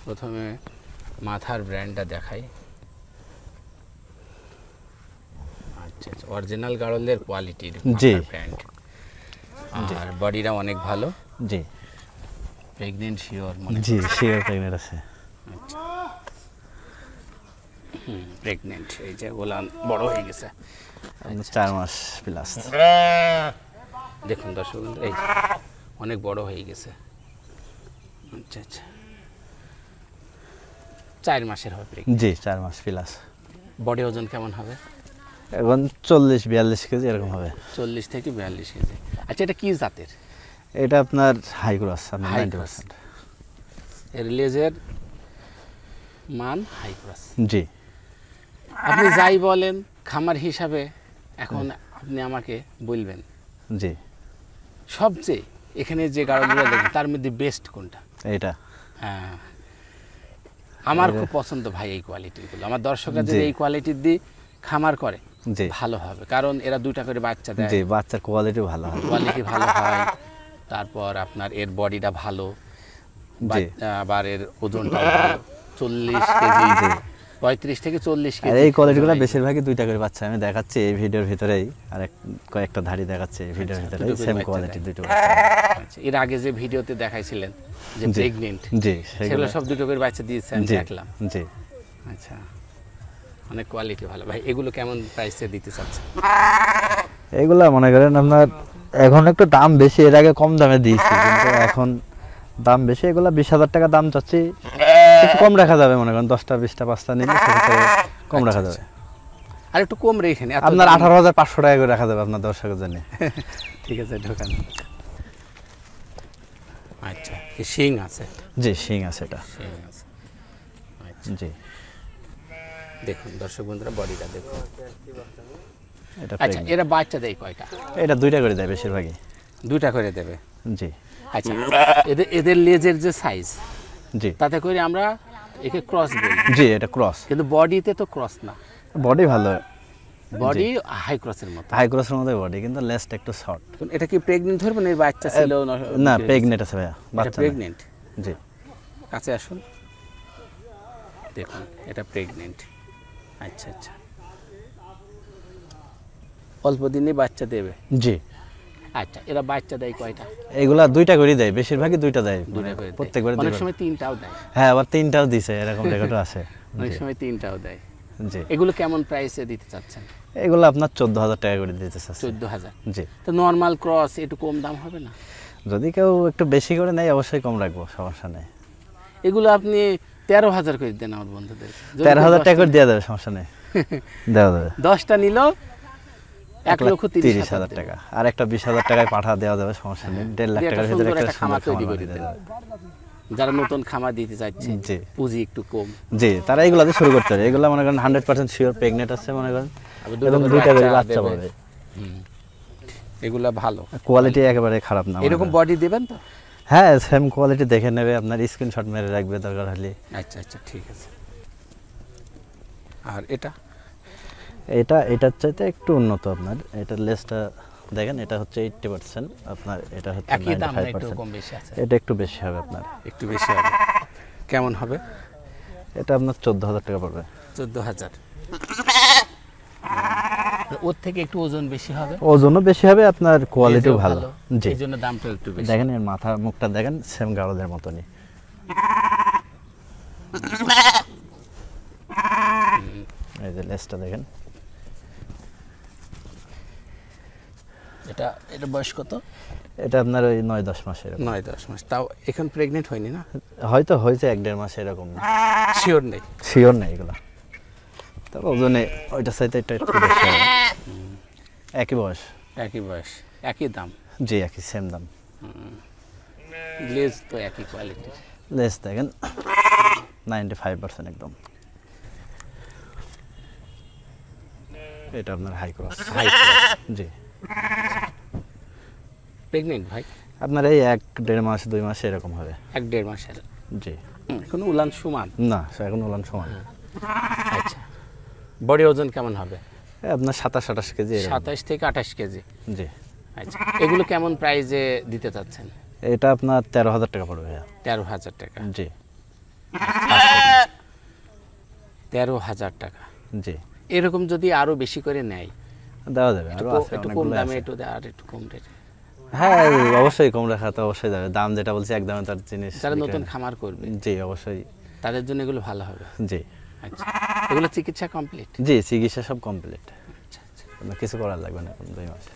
প্রথমে মাথার ব্র্যান্ডটা দেখাই। আচ্ছা আচ্ছা, অরিজিনাল গাড়লের কোয়ালিটির মাথার ব্র্যান্ড। আর বডিটা অনেক ভালো। জি প্রেগনেন্ট শিওর মনে? জি শিওর প্রেগনেন্ট আছে। আচ্ছা প্রেগনেন্ট, এই যে ওলান বড় হয়ে গেছে, 4 মাস প্লাস। দেখুন দর্শক বন্ধুরা, এই অনেক বড় হয়ে গেছে। আচ্ছা আচ্ছা, 4 মাসের হবে? জি 4 মাস প্লাস। বডি ওজন কেমন হবে? এখন 40-42 কেজি এরকম হবে। 40 থেকে 42 কেজি। আচ্ছা, এটা কি জাতের? এটা আপনার হাই ক্রস, হাই 90%। ক্রস। এর লেজের মান হাই ক্রস। জি আপনি যাই বলেন খামার হিসাবে, এখন আপনি আমাকে বলবেন জি সবচেয়ে এখানে যে গাড়লগুলো দেখেন তার মধ্যে বেস্ট কোনটা? এটা হ্যাঁ, আমার খুব পছন্দ ভাই এই কোয়ালিটিগুলো। আমার দর্শকরা যদি এই কোয়ালিটির দিয়ে খামার করে জি ভালো হবে, কারণ এরা 2টা করে বাচ্চা দেয়। জি বাচ্চার কোয়ালিটি ভালো হয়। কোয়ালিটি ভালো হয়, তারপর আপনার এর বডিটা ভালো, আবার এর ওজনটাও ভালো। 40 কেজি, 35 থেকে 40 আর কেজি। এই কোয়ালিটিগুলো বেশিরভাগই 2টা করে বাচ্চা। আমি দেখাচ্ছি এই ভিডিওর ভিতরেই, আর কয়েকটা ধাড়ি দেখাচ্ছে এই ভিডিওর ভিতরে, সেম কোয়ালিটি 2টো বাচ্চা। আচ্ছা, এর আগে যে ভিডিওতে দেখাইছিলেন যে প্রেগনেন্ট, জি সেগুলো সব 2টো করে বাচ্চা দিয়েছে আমি দেখলাম। জি আচ্ছা, অনেক কোয়ালিটি ভালো। ভাই এগুলো কেমন প্রাইসে দিতে চাচ্ছেন? এগুলা মনে করেন আপনার এখন একটু দাম বেশি, এর আগে কম দামে দিয়েছি, কিন্তু এখন দাম বেশি। এগুলা 20,000 টাকা দাম চাচ্ছি, কিছু কম রাখা যাবে। মনে করেন 10টা 20টা 5টা নিলে সেক্ষেত্রে কম রাখা যাবে। আর একটু কম রেখে নি, আপনার 18,500 টাকা করে রাখা যাবে আপনার দর্শকের জন্য। ঠিক আছে, ঢোকান। আচ্ছা, কি শিং আছে? জি শিং আছে, এটা শিং আছে। আচ্ছা, জি দেখুন দর্শক বন্ধুরা, বডিটা দেখুন। এটা আচ্ছা, এরা বাচ্চা দেয় কয়টা? এটা 2টা করে দেয় বেশিরভাগই। 2টা করে দেবে? জি আচ্ছা, এদের লেজের যে সাইজ, জি তাতে করে আমরা একে ক্রস বলি। জি এটা ক্রস, কিন্তু বডিতে তো ক্রস না, বডি ভালো, বডি হাই ক্রসের মতো। হাই ক্রসের মধ্যে বডি, কিন্তু লেজটা একটু শর্ট। এটা কি প্রেগনেন্ট ধরবেন? এর বাচ্চা ছিল না প্রেগনেন্ট আছে ভাইয়া, বাচ্চা প্রেগনেন্ট। জি কাছে আসুন, দেখুন এটা প্রেগনেন্ট। আচ্ছা আচ্ছা, অল্প দিনে বাচ্চা দেবে? জি। আচ্ছা, এরা বাচ্চা দেয় কয়টা? এগুলা 2টা করে দেয়, বেশিরভাগই 2টা দেয়, 2টা করে প্রত্যেকবার। অনেক সময় 3টাও দেয়। হ্যাঁ, আবার 3টাও দিছে, এরকম রেকর্ডও আছে। অনেক সময় 3টাও দেয়। জি, এগুলো কেমন প্রাইসে দিতে চাচ্ছেন? এগুলো আপনার 14,000 টাকা করে দিতে চাচ্ছি। 14,000? জি। তো নর্মাল ক্রস একটু কম দাম হবে না? যদি কেউ একটু বেশি করে নেয় অবশ্যই কম রাখবো, সমস্যা নেই। এগুলো আপনি 13,000 করে দেন আমার বন্ধুদের। 13,000 টাকা করে দেওয়া যাবে, সমস্যা নেই, দেওয়া যাবে। 10টা নিল 1,30,000 টাকা, আর একটা 20,000 টাকায় পাঠা দেওয়া যাবে, সমস্যা নেই। 1.5 লাখ টাকার ভিতরে একটা খামার তৈরি করে দিতে হবে। যারা নতুন খামার দিতে চাচ্ছে, জি পুঁজি একটু কম, জি, তারা এগুলো দিয়ে শুরু করতে পারে। এগুলো মনে করেন 100% শিওর প্রেগনেন্ট আছে, মনে করেন, এবং 2টা করে বাচ্চা পাবে। এগুলা ভালো কোয়ালিটি একেবারে খারাপ না। এরকম বডি দেবেন তো? হ্যাঁ, সেম কোয়ালিটি দেখে নেবে, আপনার স্ক্রিনশট মেরে রাখবে দরকার হলে। আচ্ছা আচ্ছা, ঠিক আছে। আর এটার চাইতে একটু উন্নত আপনার। এটার লেসটা দেখেন, এটা হচ্ছে 80%, আপনার এটা হচ্ছে একই দাম না একটু 95%। কম বেশি আছে? এটা একটু বেশি হবে আপনার। একটু বেশি হবে। কেমন হবে? এটা আপনার 14,000 টাকা পড়বে। 14,000? ওর থেকে একটু ওজন বেশি হবে? ওজনও বেশি হবে, আপনার কোয়ালিটিও ভালো। জি, এই জন্য দামটা একটু বেশি। দেখেন এর মাথা মুখটা দেখেন, সেম গাড়লের মতনই। এই যে লেসটা দেখেন। এটা বয়স কত? এটা আপনার ওই 9-10 মাসের। 9-10 মাস? তাও এখন প্রেগনেন্ট হয়নি না? হয়তো হয়েছে 1-1.5 মাস, এরকম শিওর নেই? শিওর নেই এগুলো। তবে ওজনে ওইটা চাইতে এটা একটু বেশি হবে। একই বয়স, একই বয়স, একই দাম? জি একই, সেম দাম। লেজ তো একই কোয়ালিটির। লেস দেখেন 95% একদম। এটা আপনার হাই ক্রস। High cross? জি। প্রেগনেন্ট ভাই? আপনার এই 1-1.5 মাস 2 মাস এরকম হবে। 1-1.5 মাসের? জি। এখন উলান সমান না, এখন উলান সমান। আচ্ছা, বডি ওজন কেমন হবে? আপনার 27-28 কেজি। 27 থেকে 28 কেজি? জি। আচ্ছা, এগুলো কেমন প্রাইসে দিতে চাচ্ছেন? এটা আপনার 13,000 টাকা পড়বে। 13,000 টাকা? জি। 13,000 টাকা। জি এরকম যদি আরো বেশি করে নেয়, দেওয়া যাবে, আরো আছে, একটু কম অনেকগুলো দামে, আছে। একটু আর একটু কম রেটে, হ্যাঁ অবশ্যই কম রাখা তো অবশ্যই যাবে, দাম যেটা বলছি একদম তার জিনিস যারা বিক্রি নতুন হয় না। খামার করবে জি অবশ্যই। তাদের জন্য এগুলো ভালো হবে। জি আচ্ছা, এগুলো চিকিৎসা কমপ্লিট? জি চিকিৎসা সব কমপ্লিট, কিছু করার লাগবে না এখন 2 মাসে।